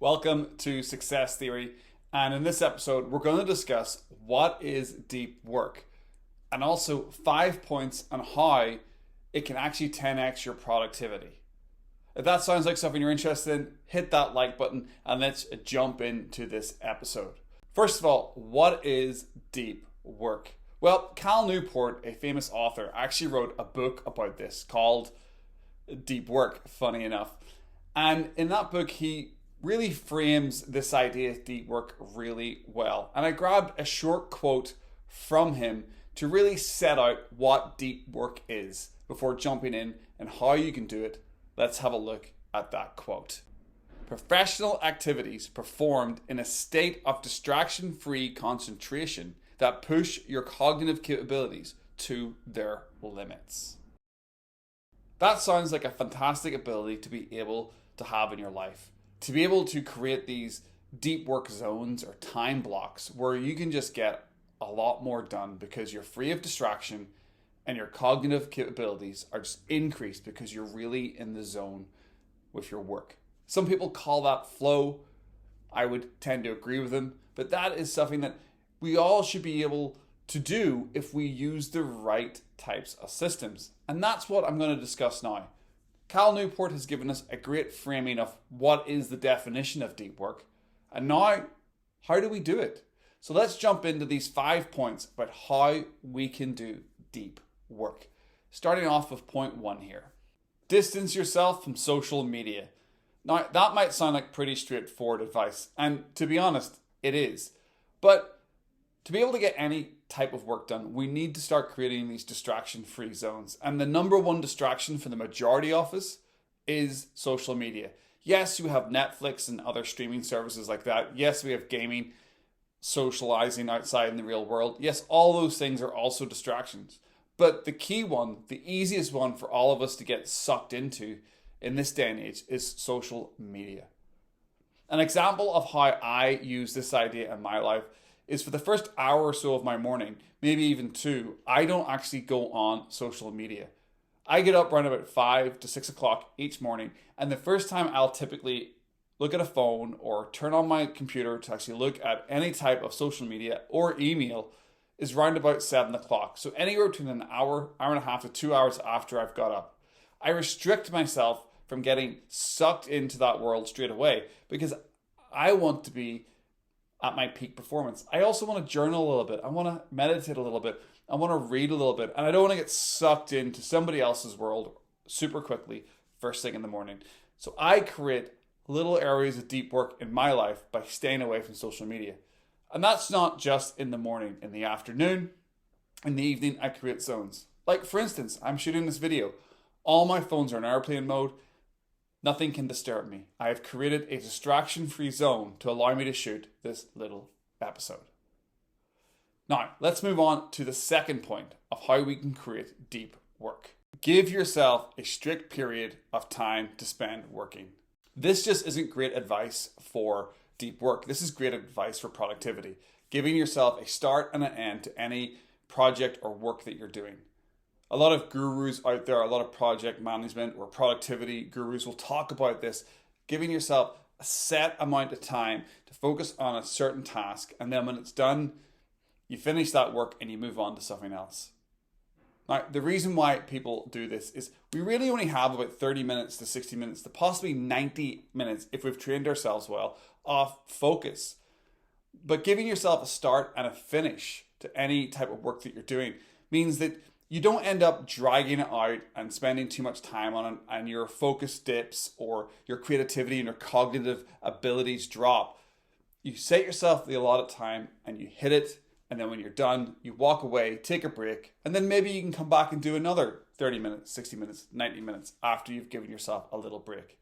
Welcome to Success Theory, and in this episode we're going to discuss what is deep work and also 5 points on how it can actually 10x your productivity. If that sounds like something you're interested in, hit that like button and let's jump into this episode. First of all, what is deep work? Well, Cal Newport, a famous author, actually wrote a book about this called Deep Work, funny enough. And in that book, he really frames this idea of deep work really well. And I grabbed a short quote from him to really set out what deep work is before jumping in and how you can do it. Let's have a look at that quote. Professional activities performed in a state of distraction-free concentration that push your cognitive capabilities to their limits. That sounds like a fantastic ability to be able to have in your life. To be able to create these deep work zones or time blocks where you can just get a lot more done because you're free of distraction and your cognitive capabilities are just increased because you're really in the zone with your work. Some people call that flow. I would tend to agree with them, but that is something that we all should be able to do if we use the right types of systems. And that's what I'm going to discuss now. Cal Newport has given us a great framing of what is the definition of deep work. And now, how do we do it? So let's jump into these 5 points about how we can do deep work. Starting off with point 1 here. Distance yourself from social media. Now, that might sound like pretty straightforward advice. And to be honest, it is. But to be able to get any type of work done, we need to start creating these distraction-free zones. And the number one distraction for the majority of us is social media. Yes, you have Netflix and other streaming services like that. Yes, we have gaming, socializing outside in the real world. Yes, all those things are also distractions. But the key one, the easiest one for all of us to get sucked into in this day and age is social media. An example of how I use this idea in my life is for the first hour or so of my morning, maybe even 2, I don't actually go on social media. I get up around about 5 to 6 o'clock each morning, and the first time I'll typically look at a phone or turn on my computer to actually look at any type of social media or email is round about 7 o'clock. So anywhere between an hour, hour and a half to 2 hours after I've got up. I restrict myself from getting sucked into that world straight away because I want to be at my peak performance. I also want to journal a little bit. I want to meditate a little bit. I want to read a little bit. And I don't want to get sucked into somebody else's world super quickly first thing in the morning. So I create little areas of deep work in my life by staying away from social media. And that's not just in the morning. In the afternoon, in the evening, I create zones. Like for instance, I'm shooting this video. All my phones are in airplane mode. Nothing can disturb me. I have created a distraction-free zone to allow me to shoot this little episode. Now, let's move on to the second point of how we can create deep work. Give yourself a strict period of time to spend working. This just isn't great advice for deep work. This is great advice for productivity. Giving yourself a start and an end to any project or work that you're doing. A lot of gurus out there, a lot of project management or productivity gurus will talk about this, giving yourself a set amount of time to focus on a certain task. And then when it's done, you finish that work and you move on to something else. Now, the reason why people do this is we really only have about 30 minutes to 60 minutes to possibly 90 minutes if we've trained ourselves well of focus. But giving yourself a start and a finish to any type of work that you're doing means that you don't end up dragging it out and spending too much time on it and your focus dips or your creativity and your cognitive abilities drop. You set yourself the allotted time and you hit it, and then when you're done, you walk away, take a break, and then maybe you can come back and do another 30 minutes, 60 minutes, 90 minutes after you've given yourself a little break.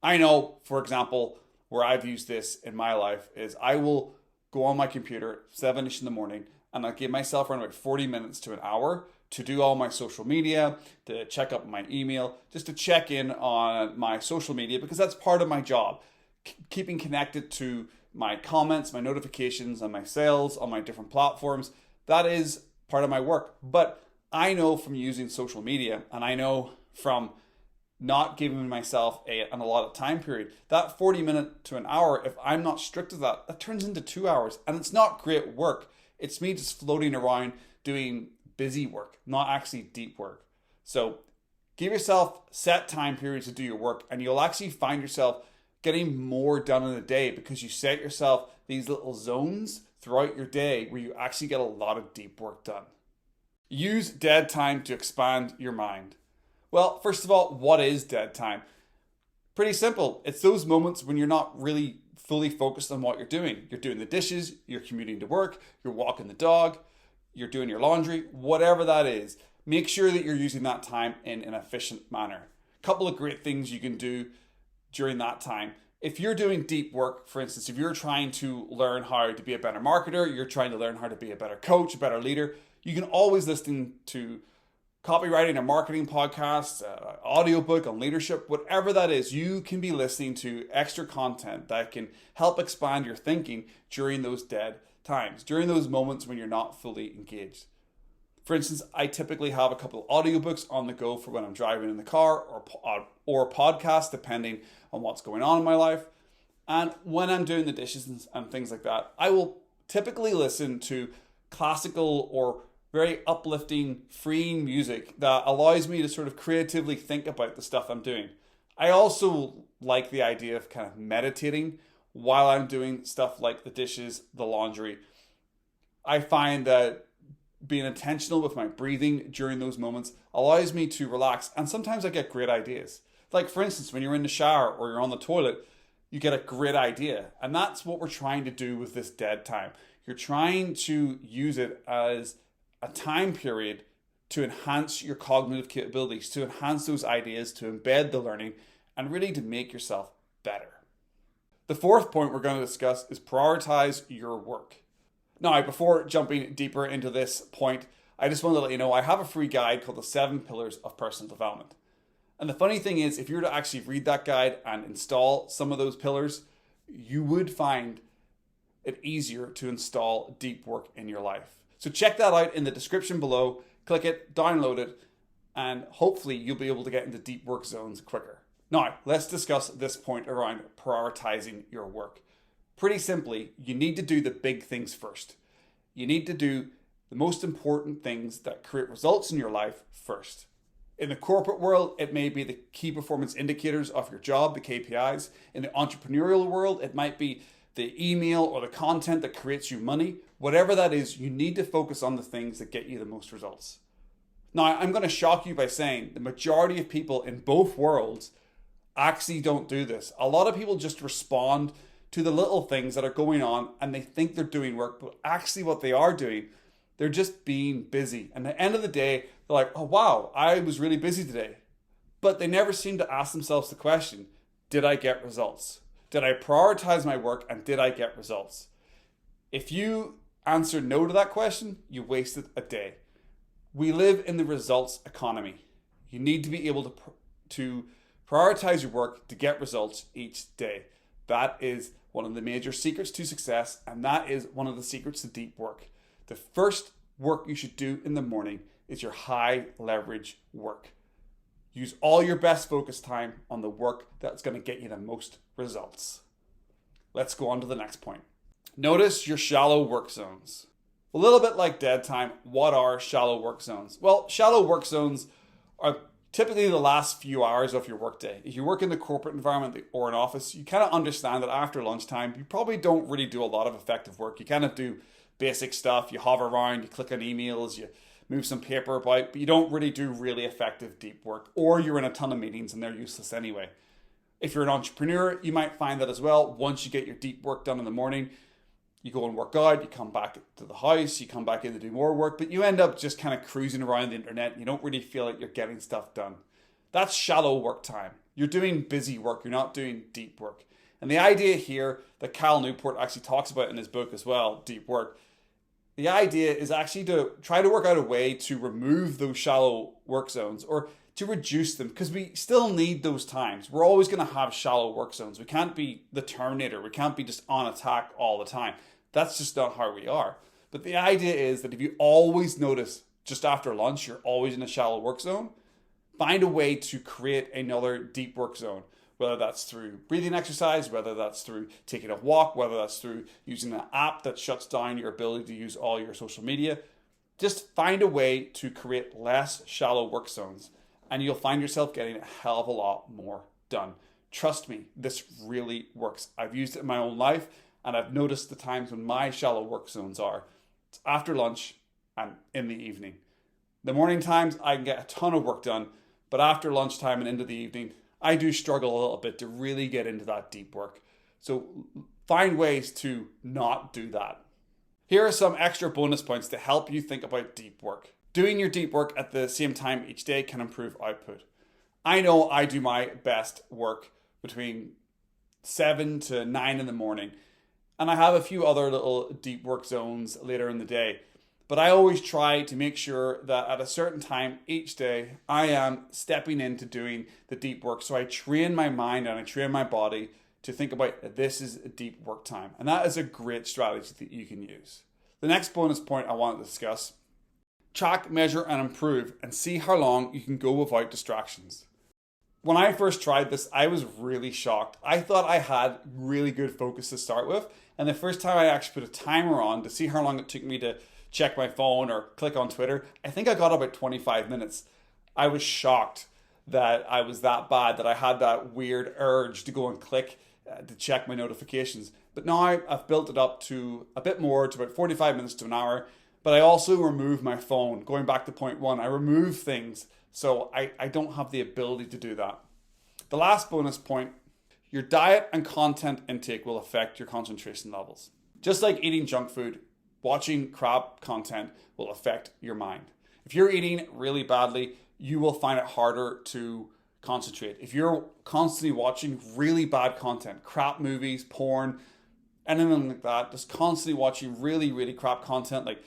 I know, for example, where I've used this in my life is I will go on my computer 7ish in the morning and I'll give myself around about 40 minutes to an hour to do all my social media, to check up my email, just to check in on my social media because that's part of my job. Keeping connected to my comments, my notifications, and my sales on my different platforms, that is part of my work. But I know from using social media and I know from not giving myself an allotted time period. That 40 minutes to an hour, if I'm not strict to that, that turns into 2 hours. And it's not great work. It's me just floating around doing busy work, not actually deep work. So give yourself set time periods to do your work, and you'll actually find yourself getting more done in a day because you set yourself these little zones throughout your day where you actually get a lot of deep work done. Use dead time to expand your mind. Well, first of all, what is dead time? Pretty simple. It's those moments when you're not really fully focused on what you're doing. You're doing the dishes, you're commuting to work, you're walking the dog, you're doing your laundry, whatever that is. Make sure that you're using that time in an efficient manner. A couple of great things you can do during that time. If you're doing deep work, for instance, if you're trying to learn how to be a better marketer, you're trying to learn how to be a better coach, a better leader, you can always listen to copywriting or marketing podcasts, audiobook on leadership, whatever that is. You can be listening to extra content that can help expand your thinking during those dead times, during those moments when you're not fully engaged. For instance, I typically have a couple of audiobooks on the go for when I'm driving in the car, or a podcast, depending on what's going on in my life. And when I'm doing the dishes and things like that, I will typically listen to classical or very uplifting, freeing music that allows me to sort of creatively think about the stuff I'm doing. I also like the idea of kind of meditating while I'm doing stuff like the dishes, the laundry. I find that being intentional with my breathing during those moments allows me to relax, and sometimes I get great ideas. Like, for instance, when you're in the shower or you're on the toilet, you get a great idea, and that's what we're trying to do with this dead time. You're trying to use it as a time period to enhance your cognitive capabilities, to enhance those ideas, to embed the learning, and really to make yourself better. The fourth point we're going to discuss is prioritize your work. Now, before jumping deeper into this point, I just want to let you know I have a free guide called the 7 Pillars of Personal Development. And the funny thing is, if you were to actually read that guide and install some of those pillars, you would find it easier to install deep work in your life. So check that out in the description below, click it, download it, and hopefully you'll be able to get into deep work zones quicker. Now, let's discuss this point around prioritizing your work. Pretty simply, you need to do the big things first. You need to do the most important things that create results in your life first. In the corporate world, it may be the key performance indicators of your job, the KPIs. In the entrepreneurial world, it might be the email or the content that creates you money. Whatever that is, you need to focus on the things that get you the most results. Now, I'm going to shock you by saying the majority of people in both worlds actually don't do this. A lot of people just respond to the little things that are going on and they think they're doing work, but actually what they are doing, they're just being busy. And at the end of the day, they're like, oh wow, I was really busy today. But they never seem to ask themselves the question, did I get results? Did I prioritize my work and did I get results? If you answer no to that question, you wasted a day. We live in the results economy. You need to be able to prioritize your work to get results each day. That is one of the major secrets to success, and that is one of the secrets to deep work. The first work you should do in the morning is your high leverage work. Use all your best focus time on the work that's going to get you the most results. Let's go on to the next point. Notice your shallow work zones. A little bit like dead time, what are shallow work zones? Well, shallow work zones are typically the last few hours of your workday. If you work in the corporate environment or an office, you kind of understand that after lunchtime, you probably don't really do a lot of effective work. You kind of do basic stuff. You hover around, you click on emails, you move some paper about, but you don't really do really effective deep work, or you're in a ton of meetings and they're useless anyway. If you're an entrepreneur, you might find that as well. Once you get your deep work done in the morning, you go and work out, you come back to the house, you come back in to do more work, but you end up just kind of cruising around the internet. You don't really feel like you're getting stuff done. That's shallow work time. You're doing busy work, you're not doing deep work. And the idea here that Cal Newport actually talks about in his book as well, Deep Work, the idea is actually to try to work out a way to remove those shallow work zones or to reduce them, because we still need those times. We're always going to have shallow work zones. We can't be the Terminator. We can't be just on attack all the time. That's just not how we are. But the idea is that if you always notice just after lunch, you're always in a shallow work zone, find a way to create another deep work zone, whether that's through breathing exercise, whether that's through taking a walk, whether that's through using an app that shuts down your ability to use all your social media. Just find a way to create less shallow work zones, and you'll find yourself getting a hell of a lot more done. Trust me, this really works. I've used it in my own life, and I've noticed the times when my shallow work zones are. It's after lunch and in the evening. The morning times, I can get a ton of work done, but after lunchtime and into the evening, I do struggle a little bit to really get into that deep work. So find ways to not do that. Here are some extra bonus points to help you think about deep work. Doing your deep work at the same time each day can improve output. I know I do my best work between 7 to 9 in the morning, and I have a few other little deep work zones later in the day. But I always try to make sure that at a certain time each day, I am stepping into doing the deep work. So I train my mind and I train my body to think about this is a deep work time. And that is a great strategy that you can use. The next bonus point I want to discuss: track, measure, and improve, and see how long you can go without distractions. When I first tried this, I was really shocked. I thought I had really good focus to start with. And the first time I actually put a timer on to see how long it took me to check my phone or click on Twitter, I think I got about 25 minutes. I was shocked that I was that bad, that I had that weird urge to go and click to check my notifications. But now I've built it up to a bit more, to about 45 minutes to an hour. But I also remove my phone. Going back to point one, I remove things so I don't have the ability to do that. The last bonus point: your diet and content intake will affect your concentration levels. Just like eating junk food, watching crap content will affect your mind. If you're eating really badly, you will find it harder to concentrate. If you're constantly watching really bad content, crap movies, porn, anything like that, just constantly watching really, really crap content like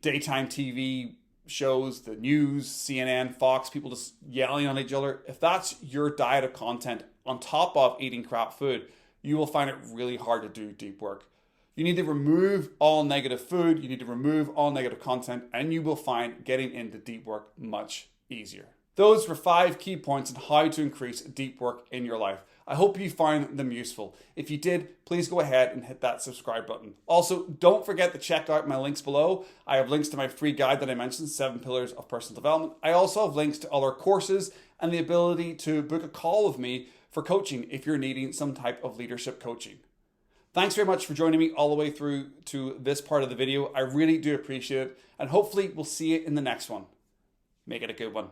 daytime TV shows, the news, CNN, Fox, people just yelling at each other, if that's your diet of content on top of eating crap food, you will find it really hard to do deep work. You need to remove all negative food, you need to remove all negative content, and you will find getting into deep work much easier. Those were 5 key points on how to increase deep work in your life. I hope you found them useful. If you did, please go ahead and hit that subscribe button. Also, don't forget to check out my links below. I have links to my free guide that I mentioned, 7 Pillars of Personal Development. I also have links to other courses and the ability to book a call with me for coaching if you're needing some type of leadership coaching. Thanks very much for joining me all the way through to this part of the video. I really do appreciate it, and hopefully we'll see you in the next one. Make it a good one.